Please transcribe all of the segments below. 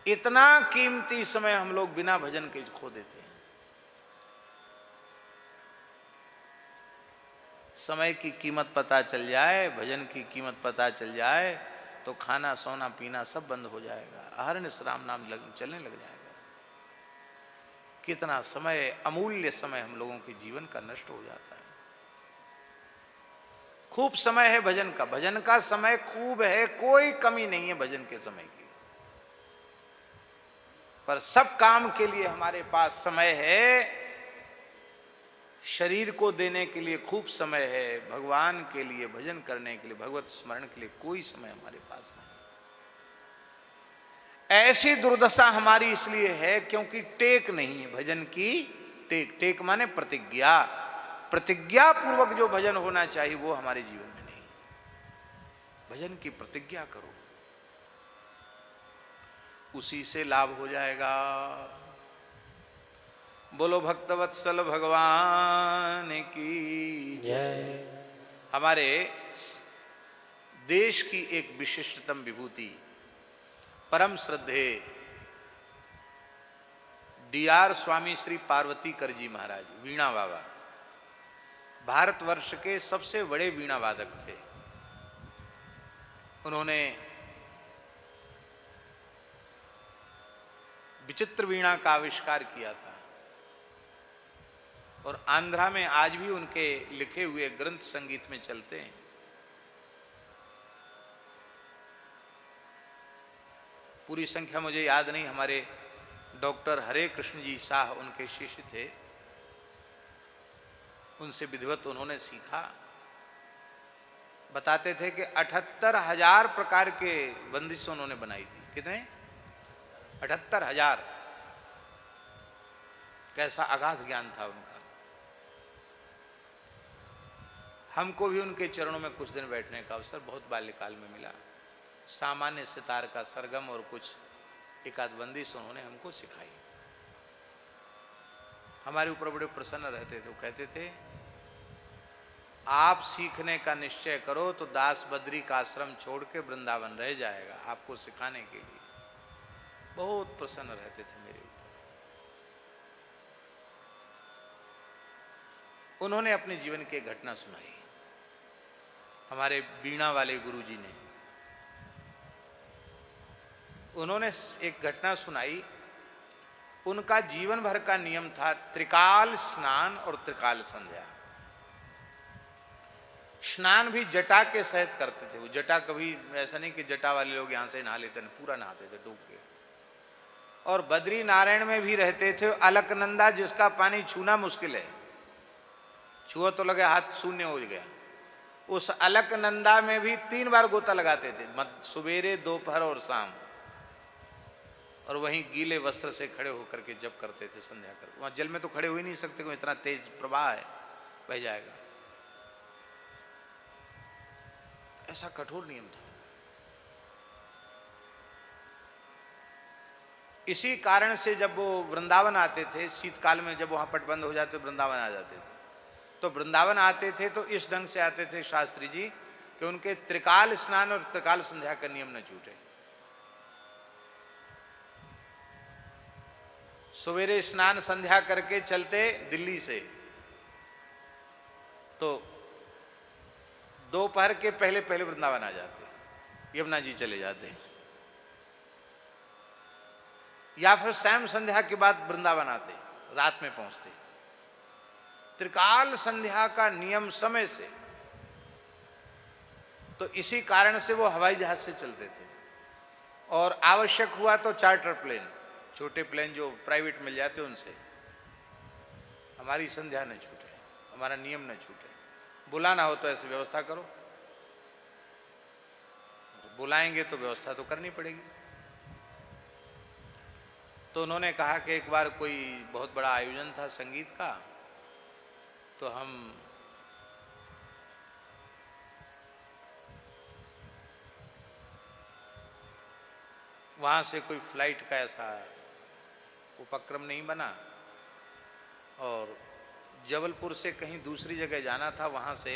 इतना कीमती समय हम लोग बिना भजन के खो देते हैं। समय की कीमत पता चल जाए, भजन की कीमत पता चल जाए तो खाना सोना पीना सब बंद हो जाएगा, अहरनिश राम नाम चलने लग जाएगा। कितना समय, अमूल्य समय हम लोगों के जीवन का नष्ट हो जाता है। खूब समय है भजन का, भजन का समय खूब है, कोई कमी नहीं है भजन के समय की, पर सब काम के लिए हमारे पास समय है। शरीर को देने के लिए खूब समय है, भगवान के लिए भजन करने के लिए, भगवत स्मरण के लिए कोई समय हमारे पास नहीं। ऐसी दुर्दशा हमारी इसलिए है क्योंकि टेक नहीं है भजन की। टेक, टेक माने प्रतिज्ञा, प्रतिज्ञा पूर्वक जो भजन होना चाहिए वो हमारे जीवन में नहीं। भजन की प्रतिज्ञा करो, उसी से लाभ हो जाएगा। बोलो भक्तवत्सल भगवान की जय। हमारे देश की एक विशिष्टतम विभूति, परम श्रद्धेय डी.आर. स्वामी श्री पार्वती कर जी महाराज, वीणा बाबा, भारतवर्ष के सबसे बड़े वीणा वादक थे। उन्होंने विचित्र वीणा का आविष्कार किया था और आंध्रा में आज भी उनके लिखे हुए ग्रंथ संगीत में चलते हैं। पूरी संख्या मुझे याद नहीं, हमारे डॉक्टर हरे कृष्ण जी शाह उनके शिष्य थे, उनसे विधिवत उन्होंने सीखा। बताते थे कि 78,000 प्रकार के बंदिश उन्होंने बनाई थी। कितने? 78,000। कैसा अगाध ज्ञान था उनका। हमको भी उनके चरणों में कुछ दिन बैठने का अवसर बहुत बाल्यकाल में मिला। सामान्य सितार का सरगम और कुछ एकाध बंदिश उन्होंने हमको सिखाई। हमारे ऊपर बड़े प्रसन्न रहते थे। वो कहते थे, आप सीखने का निश्चय करो तो दास बद्री का आश्रम छोड़ के वृंदावन रह जाएगा आपको सिखाने के लिए। बहुत प्रसन्न रहते थे मेरे ऊपर। उन्होंने अपने जीवन की एक घटना सुनाई। हमारे वीणा वाले गुरुजी ने, उन्होंने एक घटना सुनाई। उनका जीवन भर का नियम था त्रिकाल स्नान और त्रिकाल संध्या। स्नान भी जटा के सहित करते थे। वो जटा कभी ऐसा नहीं कि जटा वाले लोग यहां से नहा लेते, पूरा नहाते थे डूब के। और बद्री नारायण में भी रहते थे। अलकनंदा जिसका पानी छूना मुश्किल है, छुआ तो लगे हाथ शून्य हो गया, उस अलकनंदा में भी 3 बार गोता लगाते थे, सुबेरे दोपहर और शाम। और वहीं गीले वस्त्र से खड़े होकर के जप करते थे संध्या कर। वहां जल में तो खड़े हो ही नहीं सकते, क्योंकि इतना तेज प्रवाह है, बह जाएगा। ऐसा कठोर नियम था। इसी कारण से जब वो वृंदावन आते थे, शीतकाल में जब वहां पट बंद हो जाते वृंदावन आ जाते थे, तो वृंदावन आते थे तो इस ढंग से आते थे शास्त्री जी कि उनके त्रिकाल स्नान और त्रिकाल संध्या का नियम न छूटे। सवेरे स्नान संध्या करके चलते दिल्ली से, तो दोपहर के पहले पहले वृंदावन आ जाते, यमुना जी चले जाते, या फिर शाम संध्या के बाद वृंदावन आते, रात में पहुंचते। त्रिकाल संध्या का नियम समय से, तो इसी कारण से वो हवाई जहाज से चलते थे। और आवश्यक हुआ तो चार्टर प्लेन, छोटे प्लेन जो प्राइवेट मिल जाते उनसे। हमारी संध्या न छूटे, हमारा नियम न छूटे। बुलाना हो तो ऐसी व्यवस्था करो, बुलाएंगे तो व्यवस्था तो करनी पड़ेगी। तो उन्होंने कहा कि एक बार कोई बहुत बड़ा आयोजन था संगीत का, तो हम वहाँ से कोई फ्लाइट का ऐसा उपक्रम नहीं बना, और जबलपुर से कहीं दूसरी जगह जाना था। वहाँ से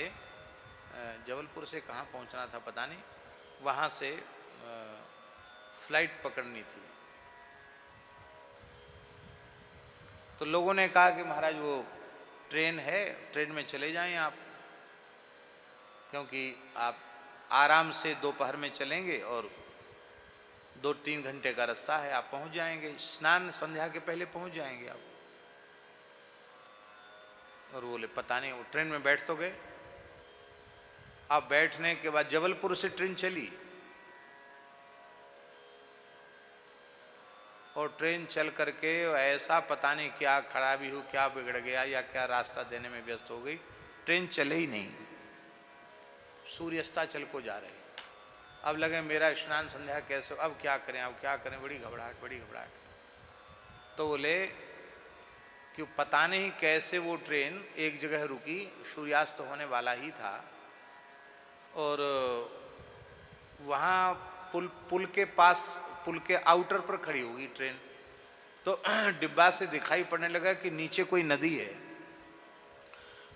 जबलपुर से कहाँ पहुँचना था पता नहीं, वहाँ से फ्लाइट पकड़नी थी। तो लोगों ने कहा कि महाराज वो ट्रेन है, ट्रेन में चले जाएं आप, क्योंकि आप आराम से दोपहर में चलेंगे और 2-3 घंटे का रास्ता है, आप पहुंच जाएंगे, स्नान संध्या के पहले पहुंच जाएंगे आप। और बोले पता नहीं, वो ट्रेन में बैठ तो गए। अब बैठने के बाद जबलपुर से ट्रेन चली और ट्रेन चल करके ऐसा पता नहीं क्या खराबी हो, क्या बिगड़ गया या क्या रास्ता देने में व्यस्त हो गई, ट्रेन चले ही नहीं। सूर्यास्ताचल को जा रहे। अब लगे मेरा स्नान संध्या कैसे, अब क्या करें, अब क्या करें, बड़ी घबराहट, बड़ी घबराहट। तो बोले कि पता नहीं कैसे वो ट्रेन एक जगह रुकी, सूर्यास्त होने वाला ही था, और वहाँ पुल के पास, पुल के आउटर पर खड़ी होगी ट्रेन। तो डिब्बा से दिखाई पड़ने लगा कि नीचे कोई नदी है।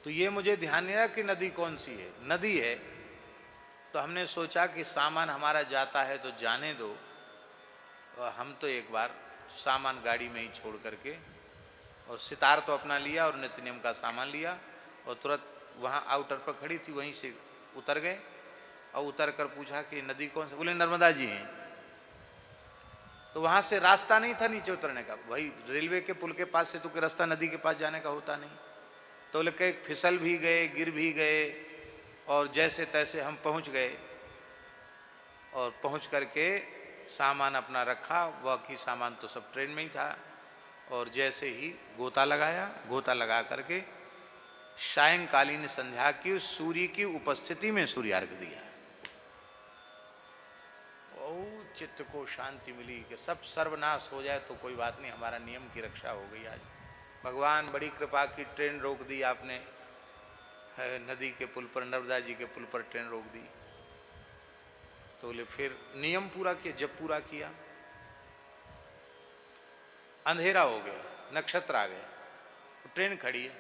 तो ये मुझे ध्यान नहीं रहा कि नदी कौन सी है, नदी है। तो हमने सोचा कि सामान हमारा जाता है तो जाने दो, और हम तो एक बार सामान गाड़ी में ही छोड़ करके, और सितार तो अपना लिया और नित्य नियम का सामान लिया, और तुरंत वहाँ आउटर पर खड़ी थी वहीं से उतर गए। और उतर कर पूछा कि नदी कौन सी, बोले नर्मदा जी हैं। तो वहाँ से रास्ता नहीं था नीचे उतरने का, वही रेलवे के पुल के पास से तो कोई रास्ता नदी के पास जाने का होता नहीं। तो बोले कि फिसल भी गए, गिर भी गए, और जैसे तैसे हम पहुँच गए। और पहुँच करके सामान अपना रखा, बाकी सामान तो सब ट्रेन में ही था। और जैसे ही गोता लगाया, गोता लगा करके सायंकालीन संध्या की सूर्य की उपस्थिति में सूर्यार्घ दिया। चित्त को शांति मिली कि सब सर्वनाश हो जाए तो कोई बात नहीं, हमारा नियम की रक्षा हो गई। आज भगवान बड़ी कृपा की, ट्रेन रोक दी आपने नदी के पुल पर, नर्मदा जी के पुल पर ट्रेन रोक दी। तो बोले फिर नियम पूरा किया। जब पूरा किया अंधेरा हो गया, नक्षत्र आ गए, ट्रेन खड़ी है।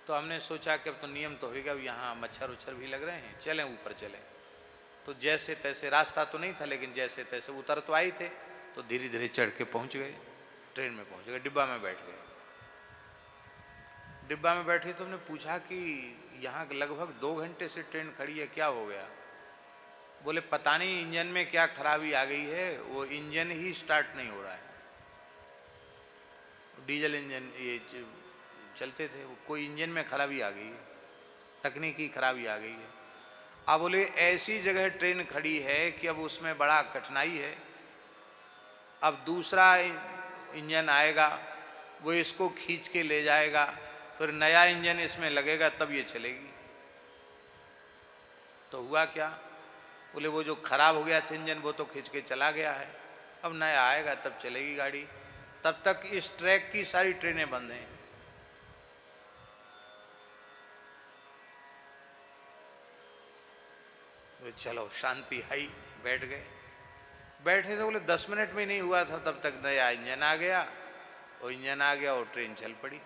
तो हमने सोचा कि अब तो नियम तो होगा, यहाँ मच्छर उच्छर भी लग रहे हैं, चलें ऊपर चलें। तो जैसे तैसे, रास्ता तो नहीं था लेकिन जैसे तैसे उतर तो आए थे, तो धीरे धीरे चढ़ के पहुंच गए, ट्रेन में पहुंच गए, डिब्बा में बैठ गए। डिब्बा में बैठे तो हमने पूछा कि यहाँ लगभग 2 घंटे से ट्रेन खड़ी है, क्या हो गया। बोले पता नहीं इंजन में क्या खराबी आ गई है, वो इंजन ही स्टार्ट नहीं हो रहा है। डीजल इंजन ये चलते थे, वो कोई इंजन में खराबी आ गई है, तकनीकी खराबी आ गई है। अब बोले ऐसी जगह ट्रेन खड़ी है कि अब उसमें बड़ा कठिनाई है। अब दूसरा इंजन आएगा, वो इसको खींच के ले जाएगा, फिर नया इंजन इसमें लगेगा तब ये चलेगी। तो हुआ क्या, बोले वो जो खराब हो गया था इंजन वो तो खींच के चला गया है, अब नया आएगा तब चलेगी गाड़ी। तब तक इस ट्रैक की सारी ट्रेनें बंद हैं। चलो शांति आई, बैठ गए। बैठे तो बोले 10 मिनट में नहीं हुआ था तब तक नया इंजन आ गया, और इंजन आ गया और ट्रेन चल पड़ी।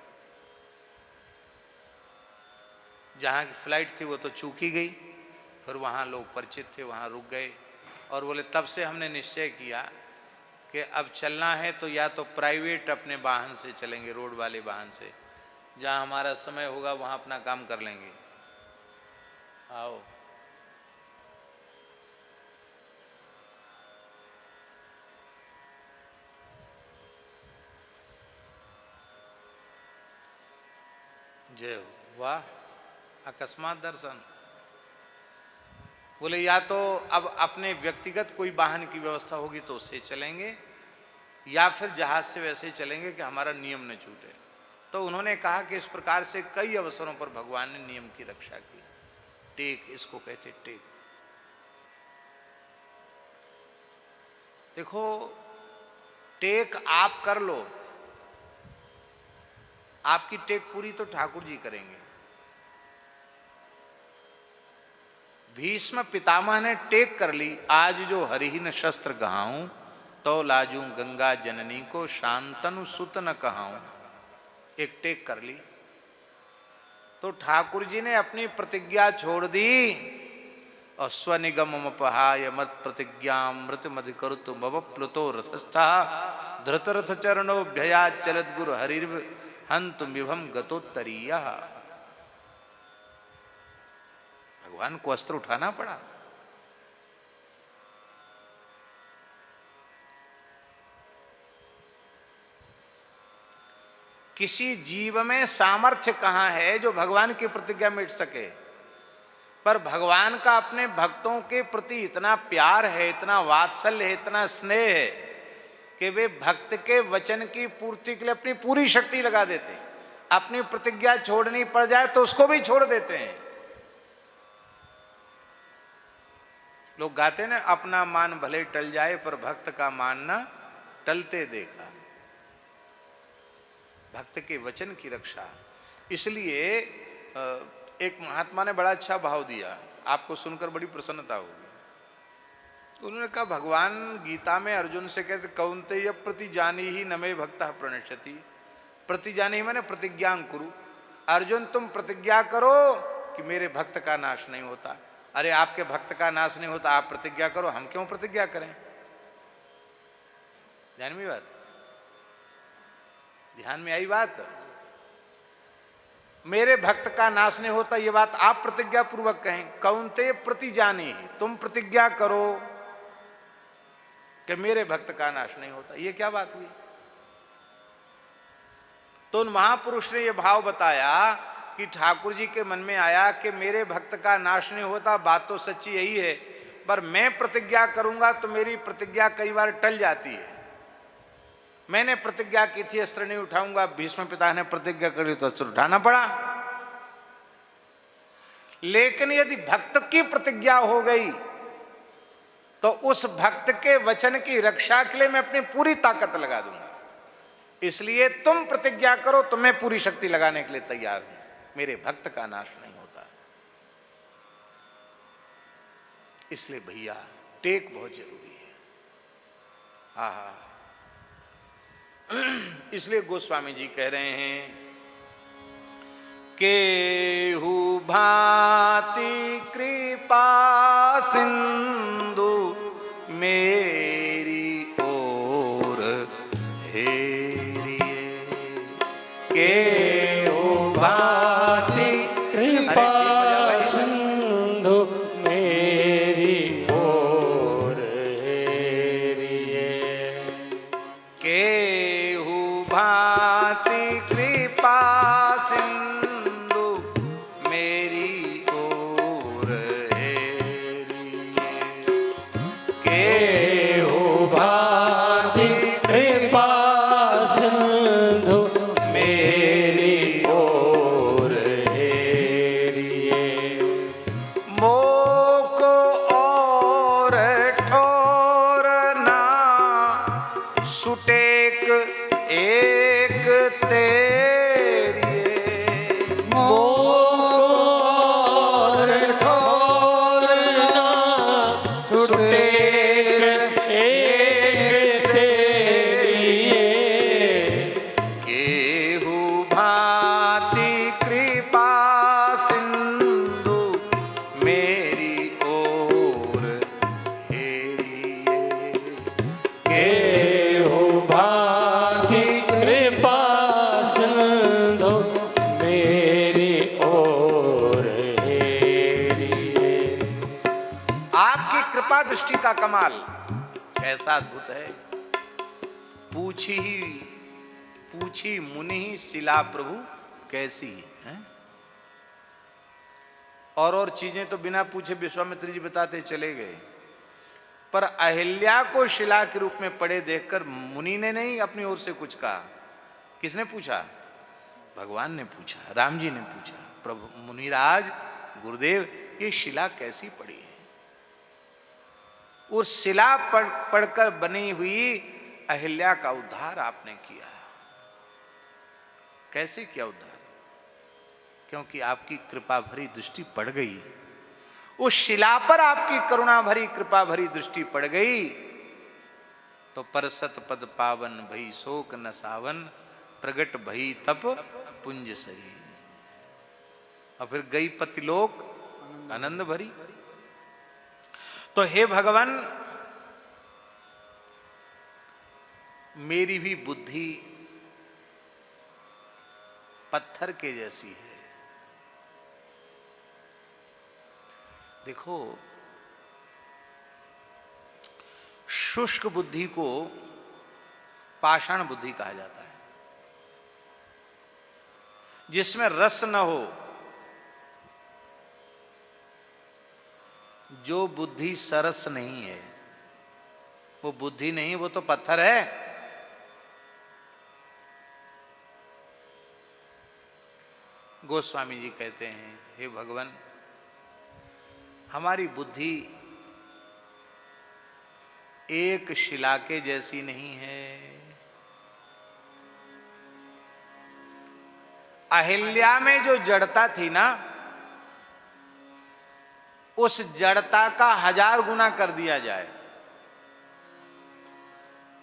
जहाँ की फ्लाइट थी वो तो चूक ही गई, फिर वहाँ लोग परिचित थे, वहाँ रुक गए। और बोले तब से हमने निश्चय किया कि अब चलना है तो या तो प्राइवेट अपने वाहन से चलेंगे, रोड वाले वाहन से, जहाँ हमारा समय होगा वहाँ अपना काम कर लेंगे। आओ जय हो, वाह अकस्मात दर्शन। बोले या तो अब अपने व्यक्तिगत कोई वाहन की व्यवस्था होगी तो उससे चलेंगे, या फिर जहाज से वैसे ही चलेंगे कि हमारा नियम न छूटे। तो उन्होंने कहा कि इस प्रकार से कई अवसरों पर भगवान ने नियम की रक्षा की। टेक, इसको कहते टेक। देखो टेक आप कर लो, आपकी टेक पूरी तो ठाकुर जी करेंगे। भीष्म पितामह ने टेक कर ली, आज जो हरिहीन शस्त्र गहाऊं, तो लाजू गंगा जननी को शांतनु सुत न कहाऊं। एक टेक कर ली। तो ठाकुर जी ने अपनी प्रतिज्ञा छोड़ दी और स्वनिगमपहाय मत प्रतिज्ञा मृत मधिकरुत मव प्लुतो रथस्था धृतरथ चरणो भया चलत गुरु हरिर्व हंत विभम गतोत्तरीय। भगवान को अस्त्र उठाना पड़ा। किसी जीव में सामर्थ्य कहां है जो भगवान की प्रतिज्ञा मिट सके, पर भगवान का अपने भक्तों के प्रति इतना प्यार है, इतना वात्सल्य है, इतना स्नेह है कि वे भक्त के वचन की पूर्ति के लिए अपनी पूरी शक्ति लगा देते। अपनी प्रतिज्ञा छोड़नी पड़ जाए तो उसको भी छोड़ देते हैं। लोग गाते ना, अपना मान भले टल जाए पर भक्त का मान न टलते देखा। भक्त के वचन की रक्षा। इसलिए एक महात्मा ने बड़ा अच्छा भाव दिया, आपको सुनकर बड़ी प्रसन्नता होगी। उन्होंने कहा, भगवान गीता में अर्जुन से कहते, कौन्तेय प्रतिजानी ही न मे भक्तः प्रणश्यति। प्रतिजानी ही मैंने प्रतिज्ञा कुरु। अर्जुन तुम प्रतिज्ञा करो कि मेरे भक्त का नाश नहीं होता। अरे आपके भक्त का नाश नहीं होता, आप प्रतिज्ञा करो, हम क्यों प्रतिज्ञा करें? ध्यान में बात, ध्यान में आई बात। मेरे भक्त का नाश नहीं होता, ये बात आप प्रतिज्ञा पूर्वक कहें। कौन्तेय प्रतिजानी, तुम प्रतिज्ञा करो कि मेरे भक्त का नाश नहीं होता। ये क्या बात हुई? तो उन महापुरुष ने यह भाव बताया कि ठाकुर जी के मन में आया कि मेरे भक्त का नाश नहीं होता, बात तो सच्ची यही है, पर मैं प्रतिज्ञा करूंगा तो मेरी प्रतिज्ञा कई बार टल जाती है। मैंने प्रतिज्ञा की थी अस्त्र नहीं उठाऊंगा, भीष्म पिता ने प्रतिज्ञा करी तो अस्त्र उठाना पड़ा। लेकिन यदि भक्त की प्रतिज्ञा हो गई तो उस भक्त के वचन की रक्षा के लिए मैं अपनी पूरी ताकत लगा दूंगा। इसलिए तुम प्रतिज्ञा करो तो मैं पूरी शक्ति लगाने के लिए तैयार हूं, मेरे भक्त का नाश नहीं होता। इसलिए भैया टेक बहुत जरूरी है। हाँ, इसलिए गोस्वामी जी कह रहे हैं, केहू भांति कृपा सिंधु मेरी ओर हेरिए। केहू भांति कृपा सिंधु मेरी ओर हेरिए। केहू भांति कृपा सिंधु मेरी ओर हेरिए। केहू भांति कृपा सिंधु मेरी ओर हेरिए। मोक और ठोर ना सुटेक एक तेरिए। मोर ठोर ना सुटेक एक तेरिए। केहू भांति कृपा सिंधु मेरी ओर हेरिए। केहू भांति कृपा सिंधु मेरी ओर हेरिए। आपकी कृपा दृष्टि का कमाल ऐसा अद्भुत है। पूछी मुनि शिला प्रभु कैसी है। और चीजें तो बिना पूछे विश्वामित्र जी बताते चले गए, पर अहिल्या को शिला के रूप में पड़े देखकर मुनि ने नहीं अपनी ओर से कुछ कहा। किसने पूछा? भगवान ने पूछा, राम जी ने पूछा, प्रभु मुनिराज गुरुदेव ये शिला कैसी पड़ी है? उस शिला पढ़कर बनी हुई अहिल्या का उद्धार आपने किया। कैसे किया उद्धार? क्योंकि आपकी कृपा भरी दृष्टि पड़ गई। उस शिला पर आपकी करुणा भरी कृपा भरी दृष्टि पड़ गई तो परसत पद पावन भई शोक न सावन प्रगट भई तप पुंज सरी। और फिर गई पतिलोक आनंद भरी। तो हे भगवान, मेरी भी बुद्धि पत्थर के जैसी है। देखो, शुष्क बुद्धि को पाषाण बुद्धि कहा जाता है, जिसमें रस न हो। जो बुद्धि सरस नहीं है वो बुद्धि नहीं, वो तो पत्थर है। गोस्वामी जी कहते हैं, हे भगवान, हमारी बुद्धि एक शिला के जैसी नहीं है। अहिल्या में जो जड़ता थी ना, उस जड़ता का 1000 गुना कर दिया जाए,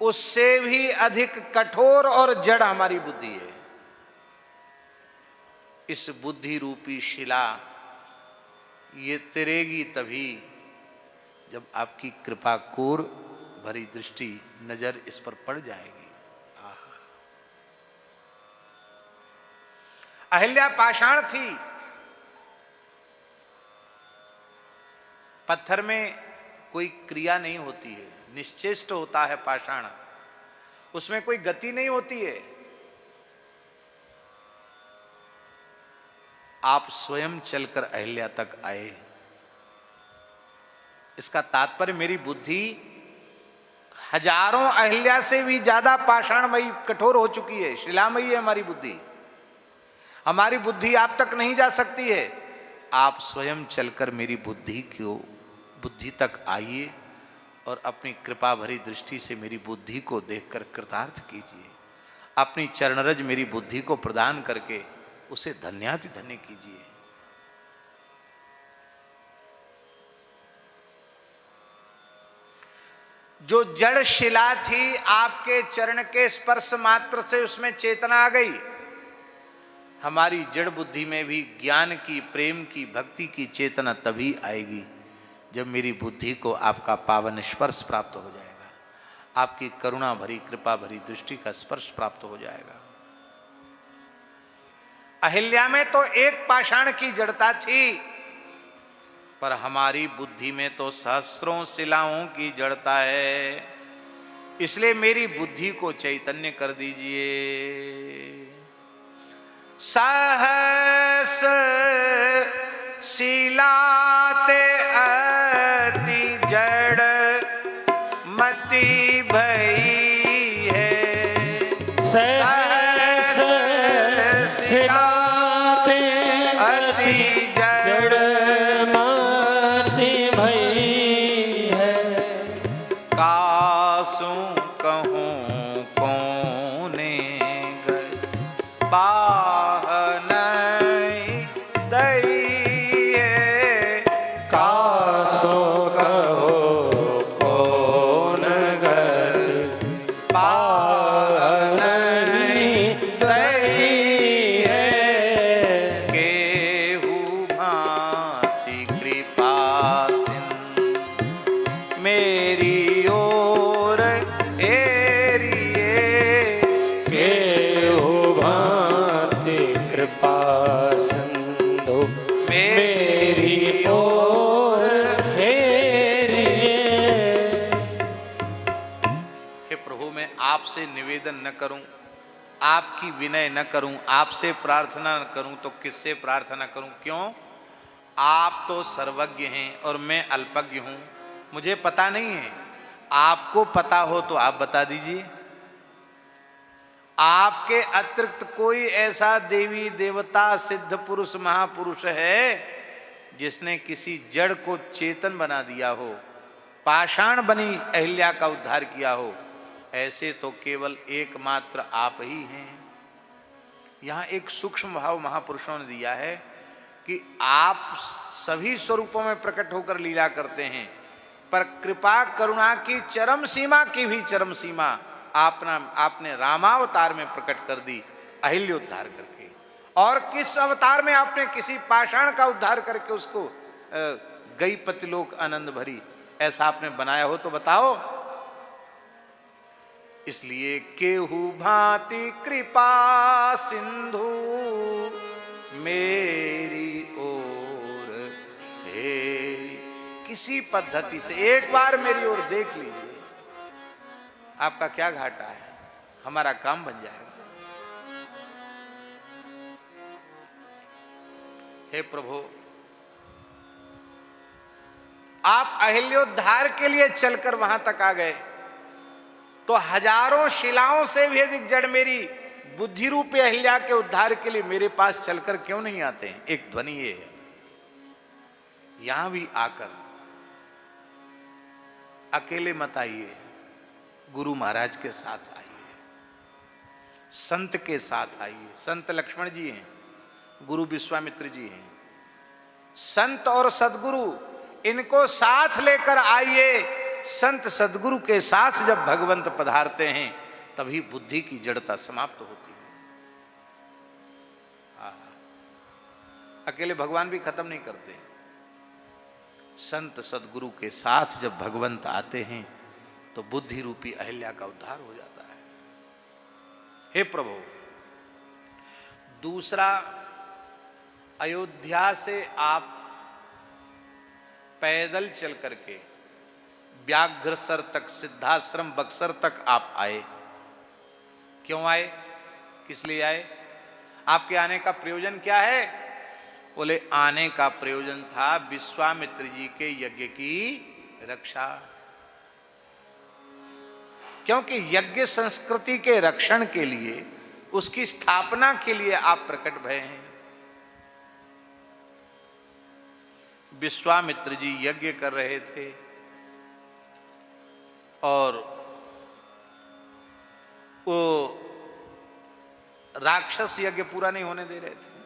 उससे भी अधिक कठोर और जड़ हमारी बुद्धि है। इस बुद्धि रूपी शिला ये तिरेगी तभी जब आपकी कृपा कोर भरी दृष्टि नजर इस पर पड़ जाएगी। अहिल्या पाषाण थी, पत्थर में कोई क्रिया नहीं होती है, निश्चेष्ट होता है पाषाण, उसमें कोई गति नहीं होती है। आप स्वयं चलकर अहिल्या तक आए। इसका तात्पर्य मेरी बुद्धि हजारों अहिल्या से भी ज्यादा पाषाणमयी कठोर हो चुकी है, शिलामयी है हमारी बुद्धि। हमारी बुद्धि आप तक नहीं जा सकती है। आप स्वयं चलकर मेरी बुद्धि तक आइए और अपनी कृपा भरी दृष्टि से मेरी बुद्धि को देखकर कृतार्थ कीजिए। अपनी चरणरज मेरी बुद्धि को प्रदान करके उसे धन्याति धन्य कीजिए। जो जड़ शिला थी, आपके चरण के स्पर्श मात्र से उसमें चेतना आ गई। हमारी जड़ बुद्धि में भी ज्ञान की, प्रेम की, भक्ति की चेतना तभी आएगी जब मेरी बुद्धि को आपका पावन स्पर्श प्राप्त हो जाएगा, आपकी करुणा भरी, कृपा भरी दृष्टि का स्पर्श प्राप्त हो जाएगा। अहिल्या में तो एक पाषाण की जड़ता थी, पर हमारी बुद्धि में तो सहस्रों शिलाओं की जड़ता है। इसलिए मेरी बुद्धि को चैतन्य कर दीजिए। सहस शिलाते अति जड़ मति भई है। सहस शिलाते अति जड़ मति भई है। कासु कहूँ कोने गए आपसे निवेदन न करूं, आपकी विनय न करूं, आपसे प्रार्थना न करूं तो किससे प्रार्थना करूं? क्यों? आप तो सर्वज्ञ हैं और मैं अल्पज्ञ हूं, मुझे पता नहीं है। आपको पता हो तो आप बता दीजिए। आपके अतिरिक्त कोई ऐसा देवी देवता, सिद्ध पुरुष, महापुरुष है जिसने किसी जड़ को चेतन बना दिया हो, पाषाण बनी अहिल्या का उद्धार किया हो? ऐसे तो केवल एकमात्र आप ही हैं। यहां एक सूक्ष्म भाव महापुरुषों ने दिया है कि आप सभी स्वरूपों में प्रकट होकर लीला करते हैं, पर कृपा करुणा की चरम सीमा की भी चरम सीमा आपने रामावतार में प्रकट कर दी, अहिल्योद्धार करके। और किस अवतार में आपने किसी पाषाण का उद्धार करके उसको गई पतिलोक आनंद भरी, ऐसा आपने बनाया हो तो बताओ। इसलिए केहू भांति कृपा सिंधु मेरी ओर हे, किसी पद्धति से एक बार मेरी ओर देख लीजिए, आपका क्या घाटा है, हमारा काम बन जाएगा। हे प्रभु, आप अहिल्योद्धार के लिए चलकर वहां तक आ गए तो हजारों शिलाओं से भी अधिक जड़ मेरी बुद्धि रूपी अहिल्या के उद्धार के लिए मेरे पास चलकर क्यों नहीं आते हैं? एक ध्वनि ये है, यहां भी आकर अकेले मत आइए, गुरु महाराज के साथ आइए, संत के साथ आइए। संत लक्ष्मण जी हैं, गुरु विश्वामित्र जी हैं। संत और सदगुरु इनको साथ लेकर आइए। संत सदगुरु के साथ जब भगवंत पधारते हैं तभी बुद्धि की जड़ता समाप्त होती है। अकेले भगवान भी खत्म नहीं करते। संत सदगुरु के साथ जब भगवंत आते हैं तो बुद्धि रूपी अहिल्या का उद्धार हो जाता है। हे प्रभु, दूसरा, अयोध्या से आप पैदल चल करके व्याघ्रसर तक, सिद्धाश्रम बक्सर तक आप आए। क्यों आए, किस लिए आए? आपके आने का प्रयोजन क्या है? बोले आने का प्रयोजन था विश्वामित्र जी के यज्ञ की रक्षा। क्योंकि यज्ञ संस्कृति के रक्षण के लिए, उसकी स्थापना के लिए आप प्रकट भये हैं। विश्वामित्र जी यज्ञ कर रहे थे और वो राक्षस यज्ञ पूरा नहीं होने दे रहे थे।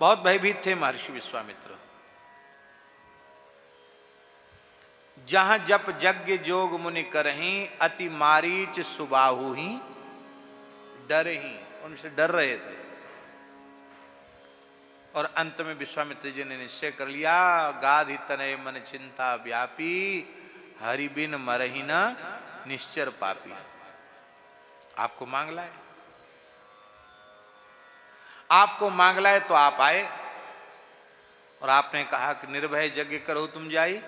बहुत भयभीत थे महर्षि विश्वामित्र। जहां जप यज्ञ जोग मुनि करहीं, अति मारीच सुबाहु ही डरहीं, उनसे डर रहे थे। और अंत में विश्वामित्र जी ने निश्चय कर लिया, गाधि तनय मन चिंता व्यापी, हरि बिन मरहि न निश्चर पापी। आपको मांग लाए, आपको मांग लाए तो आप आए और आपने कहा कि निर्भय यज्ञ करो तुम जाई।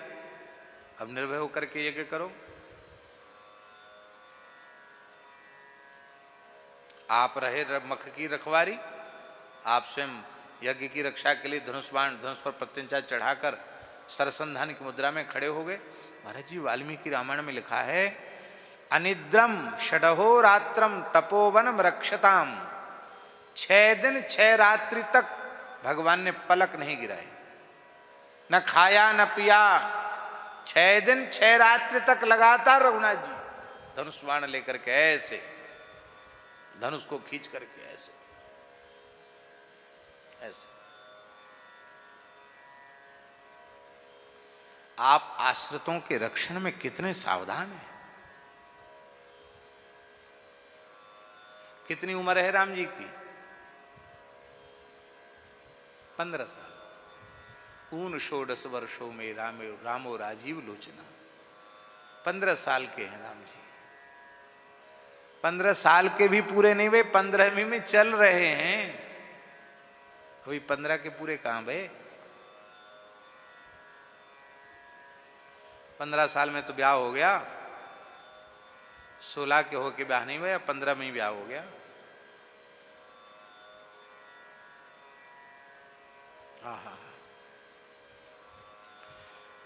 अब निर्भय होकर के यज्ञ करो। आप रहे मख की रखवारी, आप स्वयं यज्ञ की रक्षा के लिए धनुष पर प्रत्यंचा चढ़ाकर सरसंधान की मुद्रा में खड़े हो गए। महाराज जी, वाल्मीकि रामायण में लिखा है, अनिद्रम षडहो रात्रम तपोवनम रक्षताम। 6 दिन 6 रात्रि तक भगवान ने पलक नहीं गिराई, न खाया न पिया। 6 दिन 6 रात्रि तक लगातार रघुनाथ जी धनुष बाण लेकर के ऐसे धनुष को खींच करके ऐसे ऐसे। आप आश्रितों के रक्षण में कितने सावधान हैं। कितनी उम्र है राम जी की? 15 साल। ऊन 16 वर्षों में रामो राजीव लोचना। 15 साल के हैं राम जी। 15 साल के भी पूरे नहीं हुए, 15वीं में चल रहे हैं। अभी 15 के पूरे कहां भे? 15 साल में तो ब्याह हो गया, 16 के होके ब्याह नहीं हुआ, 15 में ही ब्याह हो गया। हाँ।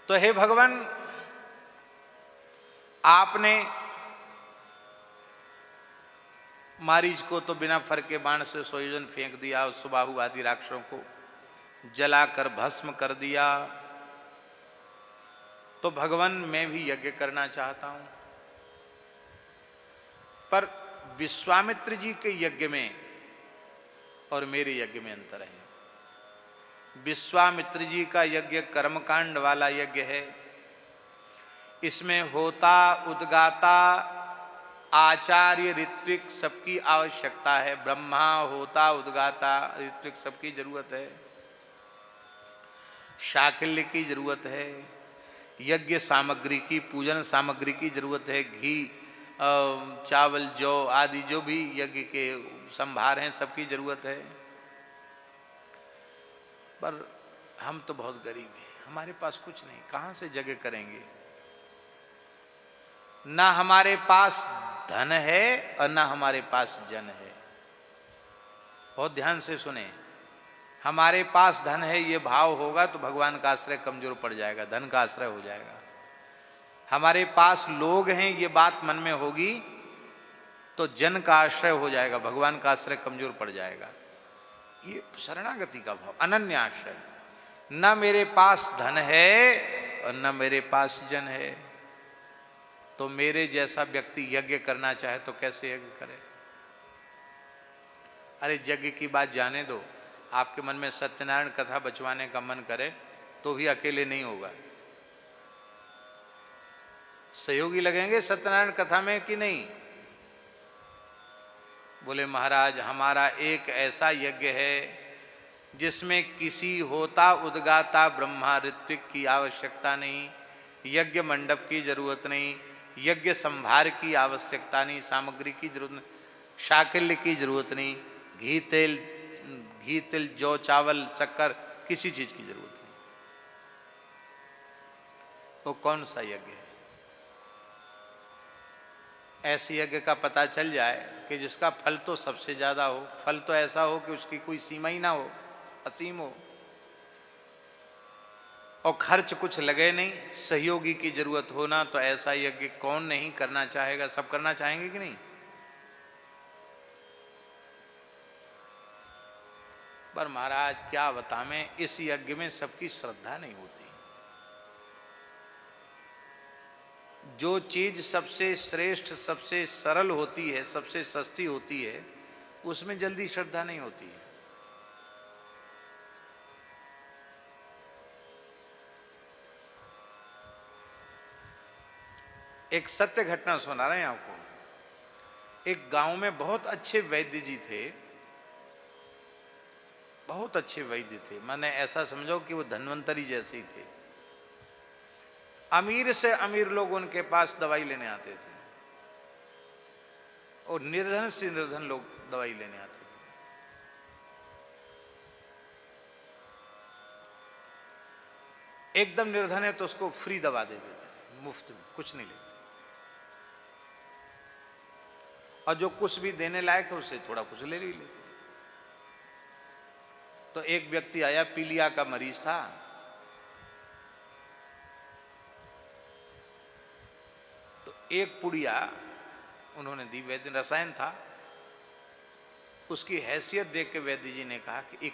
तो हे भगवान, आपने मारीच को तो बिना फर के बाण से सोयोजन फेंक दिया और सुबाहु आदि राक्षसों को जलाकर भस्म कर दिया। तो भगवान, मैं भी यज्ञ करना चाहता हूं, पर विश्वामित्र जी के यज्ञ में और मेरे यज्ञ में अंतर है। विश्वामित्र जी का यज्ञ कर्मकांड वाला यज्ञ है। इसमें होता, उद्गाता, आचार्य, ऋत्विक सबकी आवश्यकता है। ब्रह्मा, होता, उद्गाता, ऋत्विक सबकी जरूरत है। शाकल्य की जरूरत है, यज्ञ सामग्री की, पूजन सामग्री की जरूरत है, घी, चावल, जौ आदि जो भी यज्ञ के संभार हैं सबकी जरूरत है। पर हम तो बहुत गरीब हैं, हमारे पास कुछ नहीं, कहां से यज्ञ करेंगे? ना हमारे पास धन है और ना हमारे पास जन है। बहुत ध्यान से सुने, हमारे पास धन है ये भाव होगा तो भगवान का आश्रय कमजोर पड़ जाएगा, धन का आश्रय हो जाएगा। हमारे पास लोग हैं ये बात मन में होगी तो जन का आश्रय हो जाएगा, भगवान का आश्रय कमजोर पड़ जाएगा। ये शरणागति का भाव, अनन्य आश्रय। न मेरे पास धन है और न मेरे पास जन है, तो मेरे जैसा व्यक्ति यज्ञ करना चाहे तो कैसे यज्ञ करे? अरे यज्ञ की बात जाने दो, आपके मन में सत्यनारायण कथा बचवाने का मन करे तो भी अकेले नहीं होगा। सहयोगी लगेंगे सत्यनारायण कथा में कि नहीं? बोले महाराज हमारा एक ऐसा यज्ञ है जिसमें किसी होता उद्गाता ब्रह्मा ऋत्विक की आवश्यकता नहीं, यज्ञ मंडप की जरूरत नहीं, यज्ञ संभार की आवश्यकता नहीं, सामग्री की जरूरत नहीं, शाकल्य की जरूरत नहीं, घी तिल जौ चावल शक्कर किसी चीज की जरूरत नहीं। वो कौन सा यज्ञ है? ऐसे यज्ञ का पता चल जाए कि जिसका फल तो सबसे ज्यादा हो, फल तो ऐसा हो कि उसकी कोई सीमा ही ना हो, असीम हो, और खर्च कुछ लगे नहीं, सहयोगी की जरूरत होना, तो ऐसा यज्ञ कौन नहीं करना चाहेगा? सब करना चाहेंगे कि नहीं? पर महाराज क्या बताएं, इस यज्ञ में सबकी श्रद्धा नहीं होती। जो चीज सबसे श्रेष्ठ, सबसे सरल होती है, सबसे सस्ती होती है, उसमें जल्दी श्रद्धा नहीं होती है। एक सत्य घटना सुना रहे हैं आपको। एक गांव में बहुत अच्छे वैद्य जी थे, बहुत अच्छे वैद्य थे, माने ऐसा समझो कि वो धन्वंतरी जैसे ही थे। अमीर से अमीर लोग उनके पास दवाई लेने आते थे और निर्धन से निर्धन लोग दवाई लेने आते थे। एकदम निर्धन है तो उसको फ्री दवा दे देते थे, मुफ्त में, कुछ नहीं लेते। और जो कुछ भी देने लायक है उससे थोड़ा कुछ ले ही लेते। तो एक व्यक्ति आया, पीलिया का मरीज था, तो एक पुड़िया उन्होंने दी, वैद्य रसायन था, उसकी हैसियत देख के वैद्य जी ने कहा कि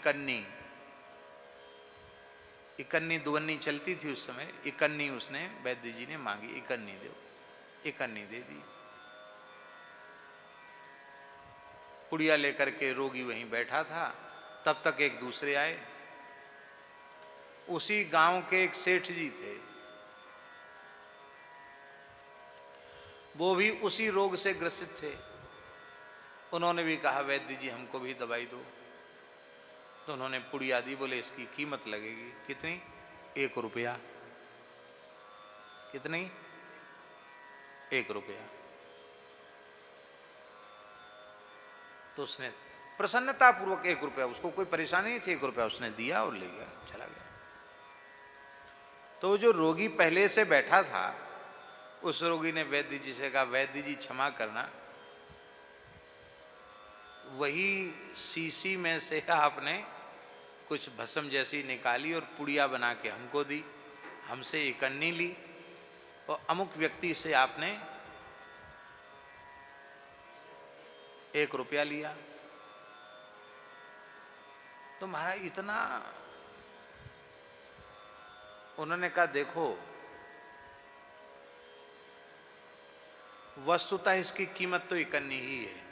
इकन्नी दुवन्नी चलती थी उस समय, इकन्नी उसने वैद्य जी ने मांगी, इकन्नी दो, इकन्नी दे दी। पुड़िया लेकर के रोगी वहीं बैठा था, तब तक एक दूसरे आए। उसी गांव के एक सेठ जी थे, वो भी उसी रोग से ग्रसित थे। उन्होंने भी कहा वैद्य जी हमको भी दवाई दो। तो उन्होंने पुड़िया दी, बोले इसकी कीमत लगेगी। कितनी? 1 रुपया। कितनी? 1 रुपया। तो उसने प्रसन्नता पूर्वक 1 रुपया, उसको कोई परेशानी नहीं थी, 1 रुपया उसने दिया और ले गया, चला गया। तो जो रोगी पहले से बैठा था, उस रोगी ने वैद्य जी से कहा वैद्य जी क्षमा करना, वही शीशी में से आपने कुछ भस्म जैसी निकाली और पुड़िया बना के हमको दी, हमसे इकन्नी ली, और अमुक व्यक्ति से आपने 1 रुपया लिया। तो महाराज इतना, उन्होंने कहा देखो वस्तुतः इसकी कीमत तो इकन्नी ही है,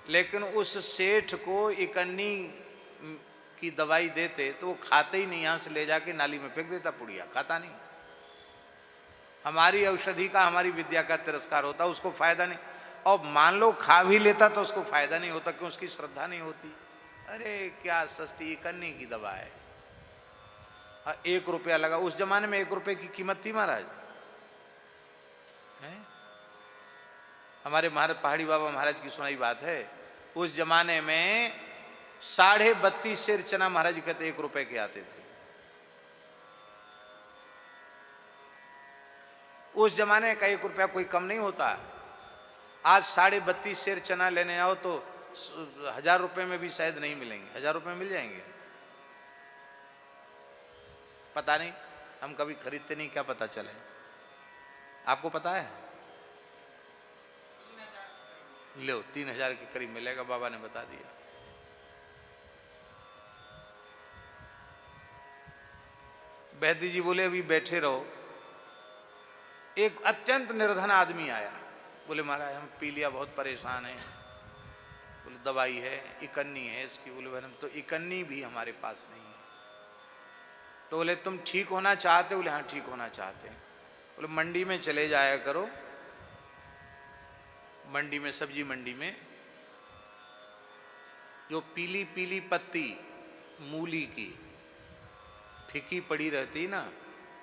लेकिन उस सेठ को इकन्नी की दवाई देते तो वो खाते ही नहीं, यहां से ले जाके नाली में फेंक देता पुड़िया, खाता नहीं। हमारी औषधि का, हमारी विद्या का तिरस्कार होता, उसको फायदा नहीं। और मान लो खा भी लेता तो उसको फायदा नहीं होता, क्यों? उसकी श्रद्धा नहीं होती। अरे क्या सस्ती इकन्नी की दवा है, 1 रुपया लगा। उस जमाने में 1 रुपए की कीमत थी महाराज है? हमारे महाराज पहाड़ी बाबा महाराज की सुनाई बात है, उस जमाने में 32.5 सेर चना महाराज जी कहते 1 रुपए के आते थे। उस जमाने का 1 रुपया कोई कम नहीं होता। आज 32.5 सेर चना लेने आओ तो 1000 रुपए में भी शायद नहीं मिलेंगे। 1000 रुपए में मिल जाएंगे? पता नहीं, हम कभी खरीदते नहीं, क्या पता चले। आपको पता है? लो 3000 के करीब मिलेगा, बाबा ने बता दिया। वैद्य जी बोले अभी बैठे रहो। एक अत्यंत निर्धन आदमी आया, बोले महाराज हम पी लिया, बहुत परेशान हैं। बोले दवाई है, इकन्नी है इसकी। बोले मैडम तो इकन्नी भी हमारे पास नहीं है। तो बोले तुम ठीक होना चाहते? बोले हाँ ठीक होना चाहते हैं। बोले मंडी में चले जाया करो, मंडी में, सब्जी मंडी में जो पीली पीली पत्ती मूली की फीकी पड़ी रहती ना,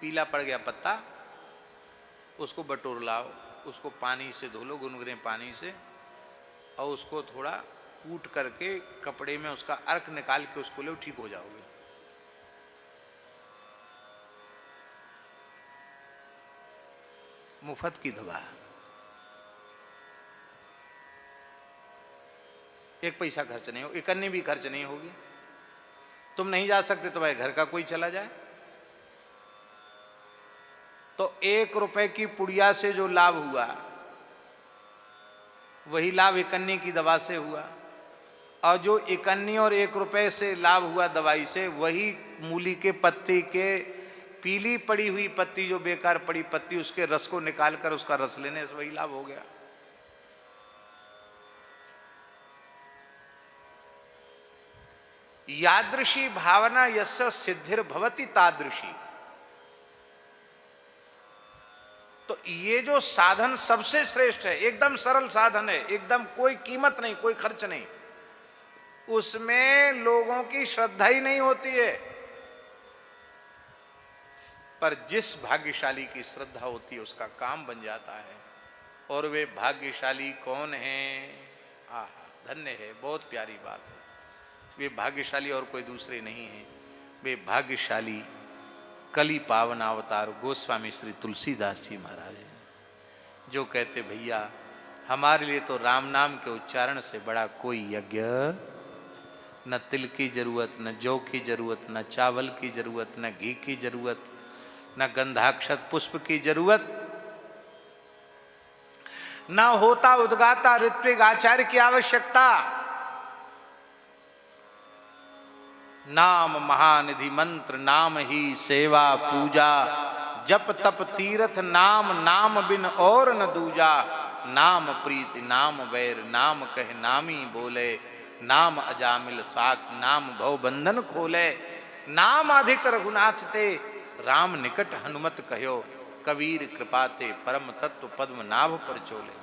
पीला पड़ गया पत्ता, उसको बटोर लाओ, उसको पानी से धो लो, गुनगुने पानी से, और उसको थोड़ा कूट करके कपड़े में उसका अर्क निकाल के उसको लो, ठीक हो जाओगे। मुफ्त की दवा, 1 पैसा खर्च नहीं हो, इकन्नी भी खर्च नहीं होगी। तुम नहीं जा सकते तो भाई घर का कोई चला जाए। तो 1 रुपए की पुड़िया से जो लाभ हुआ वही लाभ इकन्नी की दवा से हुआ, और जो इकन्नी और 1 रुपए से लाभ हुआ दवाई से, वही मूली के पत्ती के पीली पड़ी हुई पत्ती, जो बेकार पड़ी पत्ती, उसके रस को निकालकर उसका रस लेने से वही लाभ हो गया। यादृशी भावना यस्य सिद्धिर भवति तादृशी। तो ये जो साधन सबसे श्रेष्ठ है, एकदम सरल साधन है, एकदम कोई कीमत नहीं, कोई खर्च नहीं, उसमें लोगों की श्रद्धा ही नहीं होती है। पर जिस भाग्यशाली की श्रद्धा होती है उसका काम बन जाता है। और वे भाग्यशाली कौन हैं? आहा, धन्य है, बहुत प्यारी बात है। वे भाग्यशाली और कोई दूसरे नहीं हैं, वे भाग्यशाली कली पावन अवतार गोस्वामी श्री तुलसीदास जी महाराज हैं, जो कहते भैया हमारे लिए तो राम नाम के उच्चारण से बड़ा कोई यज्ञ, न तिल की जरूरत, न जौ की जरूरत, न चावल की जरूरत, न घी की जरूरत, न गंधाक्षत पुष्प की जरूरत, न होता उद्गाता ऋत्विक आचार्य की आवश्यकता। नाम महानिधि मंत्र, नाम ही सेवा पूजा, जप तप तीर्थ नाम, नाम बिन और न दूजा। नाम प्रीति नाम वैर, नाम कह नामी बोले, नाम अजामिल साख, नाम भव बंधन खोले। नाम अधिक रघुनाथ ते, राम निकट हनुमत कहो, कबीर कृपाते परम तत्व पद्म नाभ पर चोले।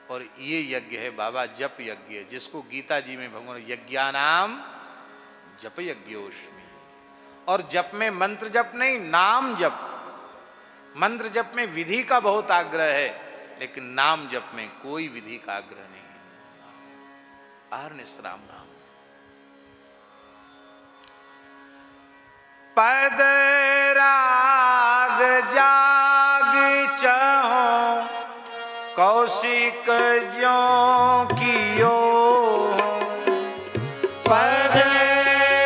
और ये यज्ञ है बाबा जप यज्ञ, जिसको गीता जी में भगवान यज्ञानाम जप यज्ञोष्मी। और जप में मंत्र जप नहीं, नाम जप। मंत्र जप में विधि का बहुत आग्रह है, लेकिन नाम जप में कोई विधि का आग्रह नहीं है। आर निश्राम नाम। पद राग जाग चहो, कौशिक ज्यों कियो। पद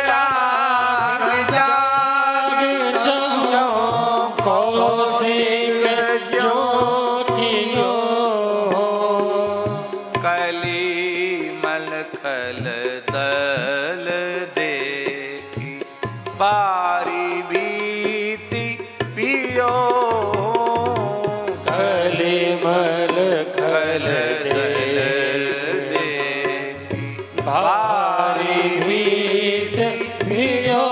राग जाग चहो, कौशिक ज्यों कियो। कली मल खल दल देखी, बारी भीति पियो। कलिमल खल दल देखी, भारी भीत पियो।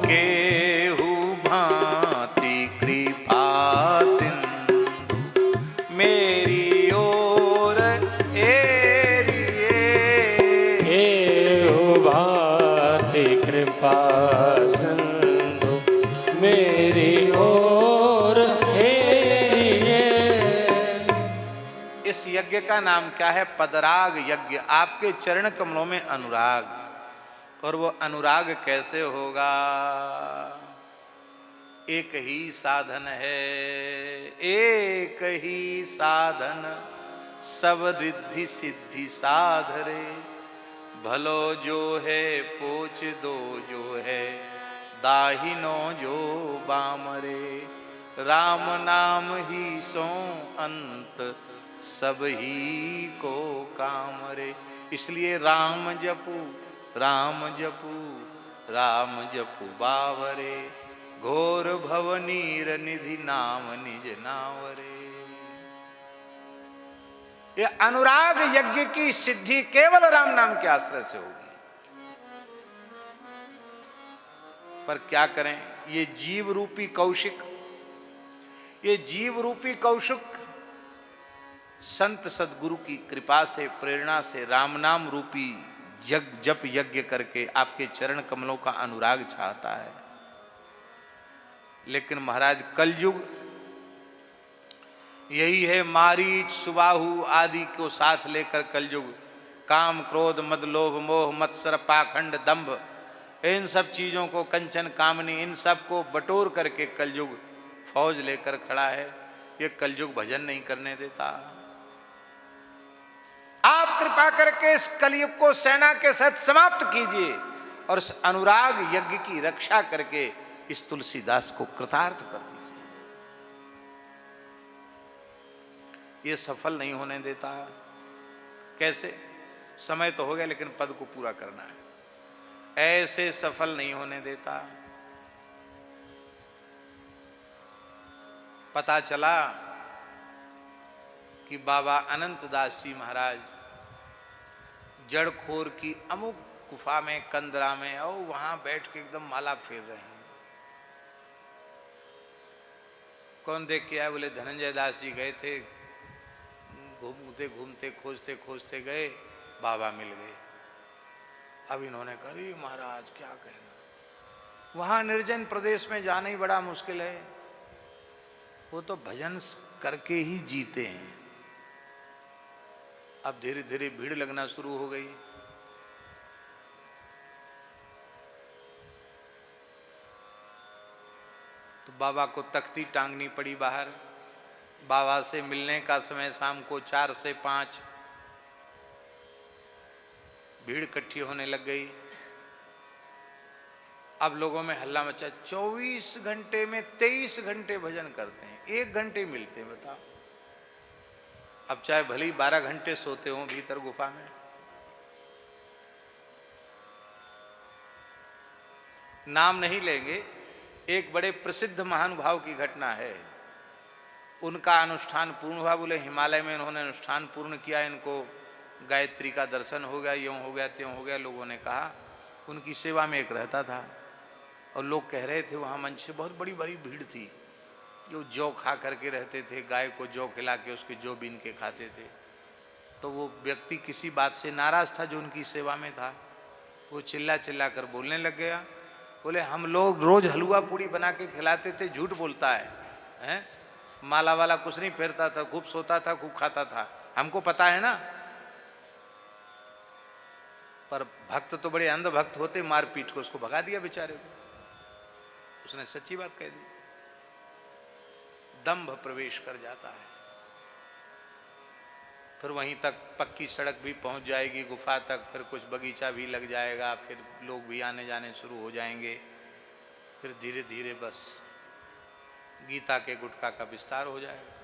केहू भांति कृपा सिंधु, मेरी ओर तुम्हारी कृपा सिंधु मेरी ओर हेरिए। इस यज्ञ का नाम क्या है? पदराग यज्ञ। आपके चरण कमलों में अनुराग। और वो अनुराग कैसे होगा? एक ही साधन है, एक ही साधन सब रिद्धि सिद्धि साधरे। भलो जो है पोच दो जो है दाहिनो जो बामरे। राम नाम ही सो अंत सब ही को काम रे। इसलिए राम जपू राम जपू राम जपू बावरे। घोर भवनीर निधि नाम निज नावरे। ये अनुराग यज्ञ की सिद्धि केवल राम नाम के आश्रय से होगी। पर क्या करें? ये जीव रूपी कौशिक, ये जीव रूपी कौशिक संत सदगुरु की कृपा से, प्रेरणा से राम नाम रूपी जप यज्ञ करके आपके चरण कमलों का अनुराग चाहता है। लेकिन महाराज कलयुग यही है। मारीच सुबाहु आदि को साथ लेकर कलयुग काम क्रोध मद लोभ मोह मत्सर पाखंड दंभ, इन सब चीजों को, कंचन कामनी, इन सब को बटोर करके कलयुग फौज लेकर खड़ा है। ये कलयुग भजन नहीं करने देता। आप कृपा करके इस कलयुग को सेना के साथ समाप्त कीजिए और इस अनुराग यज्ञ की रक्षा करके इस तुलसीदास को कृतार्थ कर दीजिए। ये सफल नहीं होने देता। कैसे? समय तो हो गया लेकिन पद को पूरा करना है। ऐसे सफल नहीं होने देता। पता चला कि बाबा अनंत दास जी महाराज जड़खोर की अमुक गुफा में, कंदरा में, और वहां बैठ के एकदम माला फेर रहे हैं। कौन देख के आए? बोले धनंजय दास जी गए थे, घूमते घूमते खोजते खोजते गए, बाबा मिल गए। अब इन्होंने कहा अरे महाराज क्या कहना, वहां निर्जन प्रदेश में जाना ही बड़ा मुश्किल है। वो तो भजन करके ही जीते हैं। अब धीरे धीरे भीड़ लगना शुरू हो गई। तो बाबा को तख्ती टांगनी पड़ी बाहर। बाबा से मिलने का समय शाम को 4 से 5। भीड़ इकट्ठी होने लग गई। अब लोगों में हल्ला मचा। 24 घंटे में 23 घंटे भजन करते हैं, 1 घंटे मिलते हैं, बताओ। अब चाहे भले ही 12 घंटे सोते हो भीतर गुफा में। नाम नहीं लेंगे। एक बड़े प्रसिद्ध महानुभाव की घटना है। उनका अनुष्ठान पूर्ण हुआ। बोले हिमालय में इन्होंने अनुष्ठान पूर्ण किया, इनको गायत्री का दर्शन हो गया, यूं हो गया त्यों हो गया। लोगों ने कहा। उनकी सेवा में एक रहता था और लोग कह रहे थे, वहाँ मंच से बहुत बड़ी बड़ी भीड़ थी जो जौ खा करके रहते थे, गाय को जौ खिला के उसके जौ बीन के खाते थे। तो वो व्यक्ति किसी बात से नाराज था जो उनकी सेवा में था। वो चिल्ला चिल्ला कर बोलने लग गया। बोले हम लोग रोज हलवा पूड़ी बना के खिलाते थे, झूठ बोलता है, हैं? माला वाला कुछ नहीं फेरता था, खूब सोता था, खूब खाता था, हमको पता है ना। पर भक्त तो बड़े अंध भक्त होते, मार पीट को उसको भगा दिया बेचारे को। उसने सच्ची बात कह दी। दंभ प्रवेश कर जाता है। फिर वहीं तक पक्की सड़क भी पहुंच जाएगी गुफा तक, फिर कुछ बगीचा भी लग जाएगा, फिर लोग भी आने जाने शुरू हो जाएंगे। फिर धीरे धीरे बस गीता के गुटका का विस्तार हो जाएगा।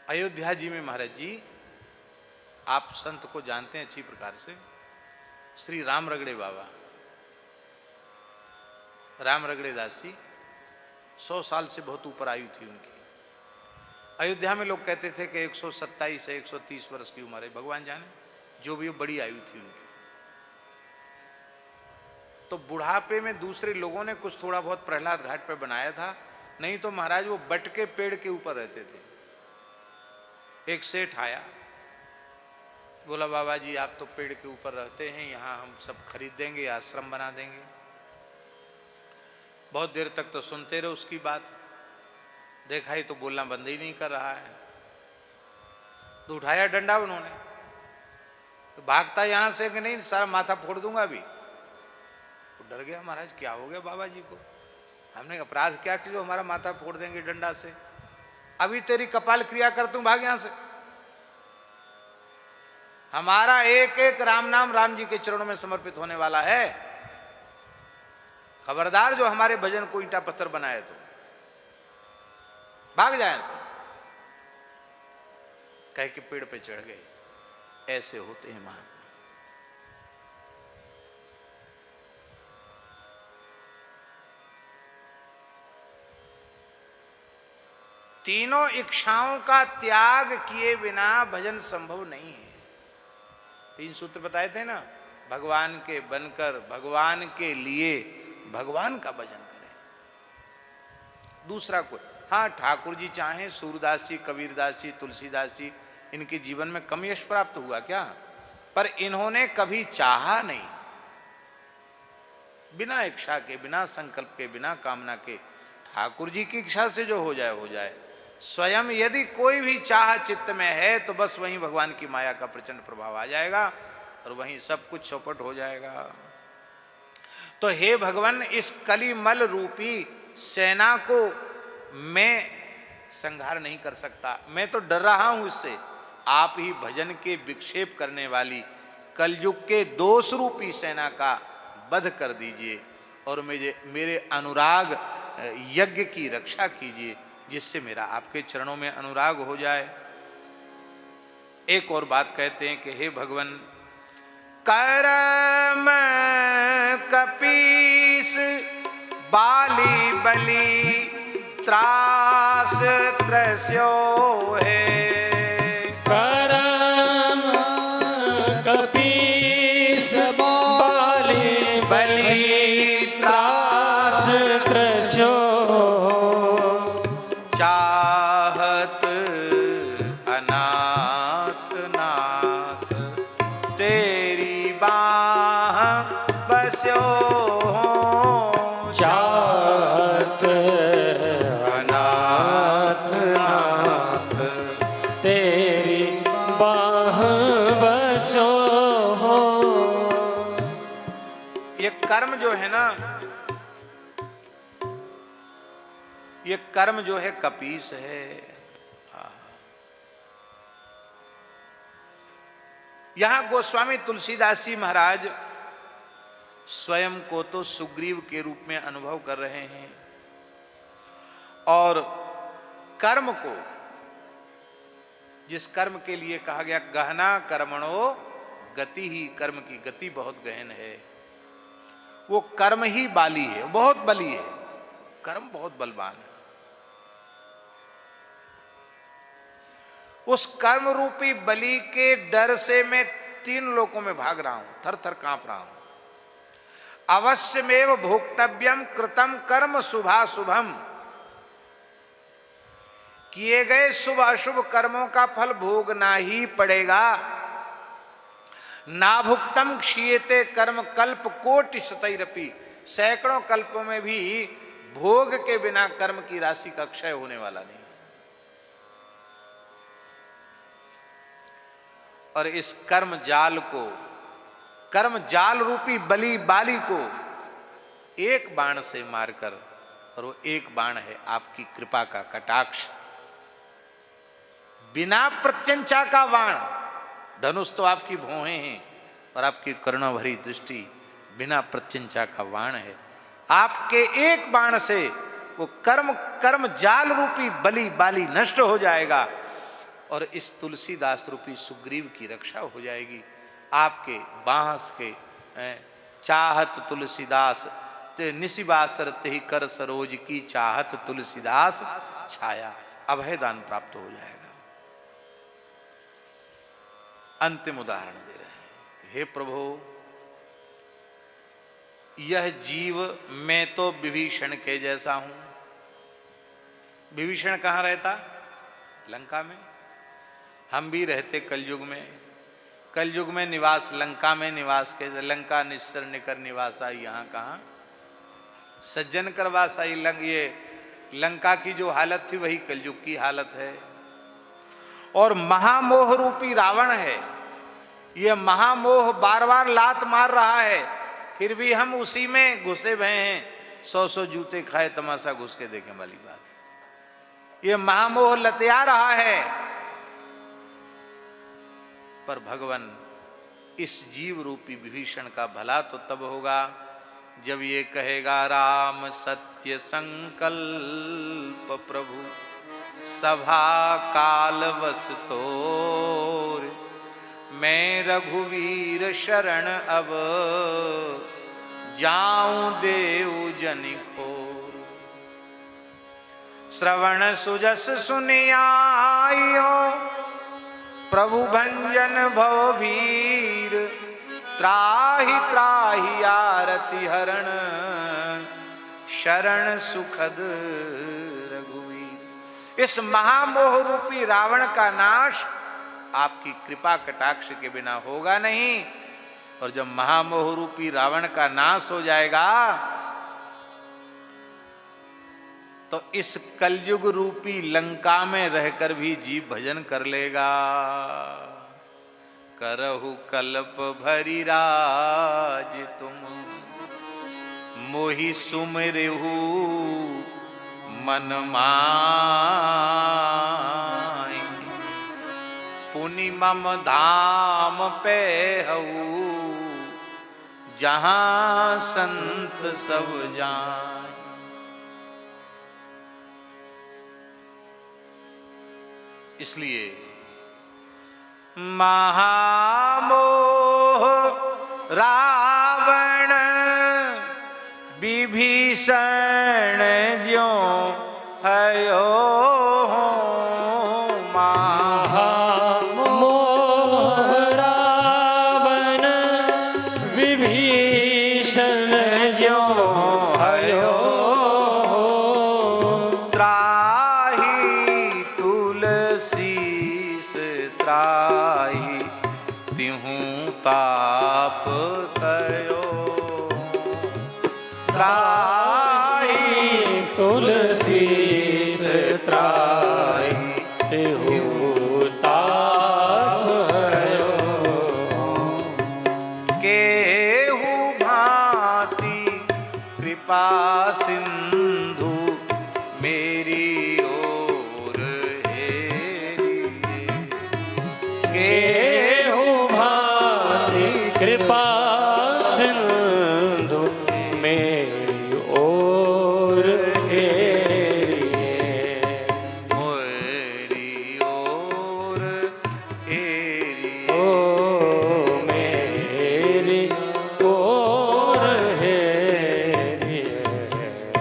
अयोध्या जी में महाराज जी, आप संत को जानते हैं अच्छी प्रकार से, श्री राम रगड़े बाबा, राम रगड़े दास जी, 100 साल से बहुत ऊपर आयु थी उनकी। अयोध्या में लोग कहते थे कि 127 से 130 वर्ष की उम्र है, भगवान जाने, जो भी बड़ी आयु थी उनकी। तो बुढ़ापे में दूसरे लोगों ने कुछ थोड़ा बहुत प्रहलाद घाट पे बनाया था, नहीं तो महाराज वो बट के पेड़ के ऊपर रहते थे। एक सेठ आया, बोला बाबा जी आप तो पेड़ के ऊपर रहते हैं, यहाँ हम सब खरीद देंगे, आश्रम बना देंगे। बहुत देर तक तो सुनते रहे उसकी बात, देखा ही तो बोलना बंद ही नहीं कर रहा है। तो उठाया डंडा उन्होंने, तो भागता यहां से कि नहीं सारा माथा फोड़ दूंगा अभी। तो डर गया, महाराज क्या हो गया बाबा जी को, हमने अपराध क्या किया जो हमारा माथा फोड़ देंगे डंडा से, अभी तेरी कपाल क्रिया कर दूं, भाग यहां से। हमारा एक एक राम नाम राम जी के चरणों में समर्पित होने वाला है, खबरदार जो हमारे भजन को ईंटा पत्थर बनाए तो भाग जाए से। कह के पेड़ पे चढ़ गए। ऐसे होते हैं महात्मा। तीनों इच्छाओं का त्याग किए बिना भजन संभव नहीं है। 3 सूत्र बताए थे ना, भगवान के बनकर भगवान के लिए भगवान का भजन करें, दूसरा कोई। हाँ, ठाकुर जी चाहें, सूरदास जी, कबीरदास जी, तुलसीदास जी, इनके जीवन में कम यश प्राप्त हुआ क्या, पर इन्होंने कभी चाहा नहीं। बिना इच्छा के, बिना संकल्प के, बिना कामना के, ठाकुर जी की इच्छा से जो हो जाए हो जाए। स्वयं यदि कोई भी चाह चित्त में है तो बस वहीं भगवान की माया का प्रचंड प्रभाव आ जाएगा और वहीं सब कुछ चौपट हो जाएगा। तो हे भगवान, इस कलिमल रूपी सेना को मैं संहार नहीं कर सकता, मैं तो डर रहा हूं इससे। आप ही भजन के विक्षेप करने वाली कलयुग के दोष रूपी सेना का वध कर दीजिए और मेरे अनुराग यज्ञ की रक्षा कीजिए, जिससे मेरा आपके चरणों में अनुराग हो जाए। एक और बात कहते हैं कि हे भगवान, करम कपीस बाली बली त्रास त्रस्यो है। करम कपीस बाली बली त्रास त्रस्यो, चाहत अनाथ नाथ तेरी बाह बस्यो, चाहत अनाथ नाथ तेरी बाह बसो। ये कर्म जो है ना, ये कर्म जो है कपीस है। यहां गोस्वामी तुलसीदास जी महाराज स्वयं को तो सुग्रीव के रूप में अनुभव कर रहे हैं और कर्म को, जिस कर्म के लिए कहा गया गहना कर्मणो गति ही, कर्म की गति बहुत गहन है, वो कर्म ही बाली है, बहुत बली है, कर्म बहुत बलवान है। उस कर्म रूपी बलि के डर से मैं 3 लोकों में भाग रहा हूं, थर थर कांप रहा हूं। अवश्यमेव भोक्तव्यम कृतम कर्म शुभाशुभम, किए गए शुभ अशुभ कर्मों का फल भोगना ही पड़ेगा। ना भुक्तम क्षीयते कर्म कल्प कोटि शतैरपि, सैकड़ों कल्पों में भी भोग के बिना कर्म की राशि का क्षय होने वाला नहीं। और इस कर्म जाल को, कर्म जाल रूपी बलि बाली को एक बाण से मारकर, और वो एक बाण है आपकी कृपा का कटाक्ष, बिना प्रत्यंचा का बाण। धनुष तो आपकी भौहें हैं और आपकी करुणा भरी दृष्टि बिना प्रत्यंचा का बाण है। आपके एक बाण से वो कर्म जाल रूपी बलि बाली नष्ट हो जाएगा और इस तुलसीदास रूपी सुग्रीव की रक्षा हो जाएगी। आपके बांस के चाहत तुलसीदास निशिबासर ही कर सरोज की, चाहत तुलसीदास छाया, अभय दान प्राप्त हो जाएगा। अंतिम उदाहरण दे रहे हैं, हे प्रभु, यह जीव मैं तो विभीषण के जैसा हूं। विभीषण कहां रहता? लंका में। हम भी रहते कलयुग में। कलयुग में निवास लंका में निवास के, लंका निश्चर निकर निवास आई, यहाँ कहाँ सज्जन कर वास आई। ये लंका की जो हालत थी वही कलयुग की हालत है। और महामोह रूपी रावण है, ये महामोह बार बार लात मार रहा है, फिर भी हम उसी में घुसे हुए हैं। 100 जूते खाए तमाशा घुस के देखें वाली बात। ये महामोह लतिया रहा है। पर भगवान इस जीव रूपी विभीषण का भला तो तब होगा जब ये कहेगा राम सत्य संकल्प प्रभु सभा काल बस तोर, मैं रघुवीर शरण अब जाऊं देव जनिकोर। श्रवण सुजस सुनियायो प्रभु भंजन भवभीर, त्राहि त्राहि आरति हरण शरण सुखद रघुवीर। इस महामोह रूपी रावण का नाश आपकी कृपा कटाक्ष के बिना होगा नहीं। और जब महामोह रूपी रावण का नाश हो जाएगा तो इस कलयुग रूपी लंका में रहकर भी जीव भजन कर लेगा। करहु कल्प भरी राज तुम, मोहि सुमिरहु मन माहि, पुनि मम धाम पे हऊ, जहां संत सब जान। इसलिए महामोह रावण विभीषण ज्यों हयो, महामोह रावण विभीषण ज्यों हयो, त्राहि तुलसीस त्राहि तिहूं ताप तयो, त्राहि तुलसीस त्राहि तिहूं ताप तयो, केहू भांति कृपा सिंधु मेरी ओर हेरी, केहू भांति कृपा सिंधु मेरी ओर हेरिए, मोरी ओर हेरी, ओ मेरी ओर हेरिए,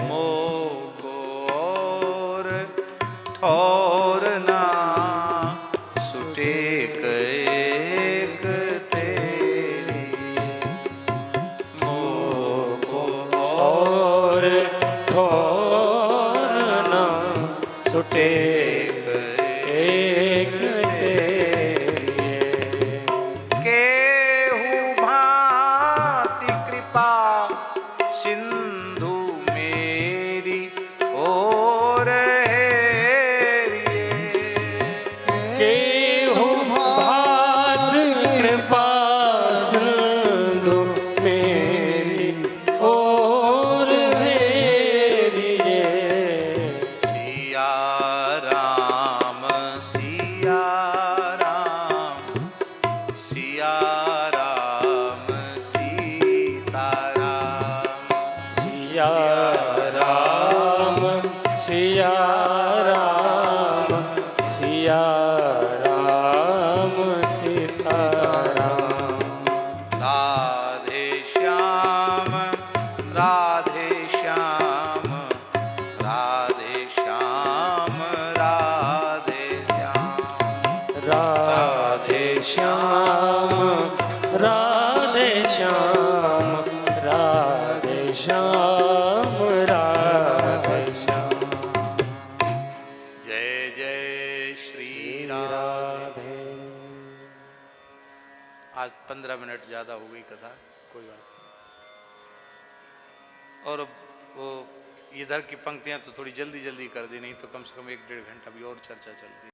मोको और ठोरना सुटेक एक तेरी, मोको और ठोरना सुटेक एक तेरिए, केहू भांति कृपा सिंधु मेरी ओर हेरिए, आज 15 मिनट ज़्यादा हो गई कथा, कोई बात नहीं। और वो इधर की पंक्तियां तो थोड़ी जल्दी जल्दी कर दी, नहीं तो कम से कम 1-1.5 घंटा भी और चर्चा चलती।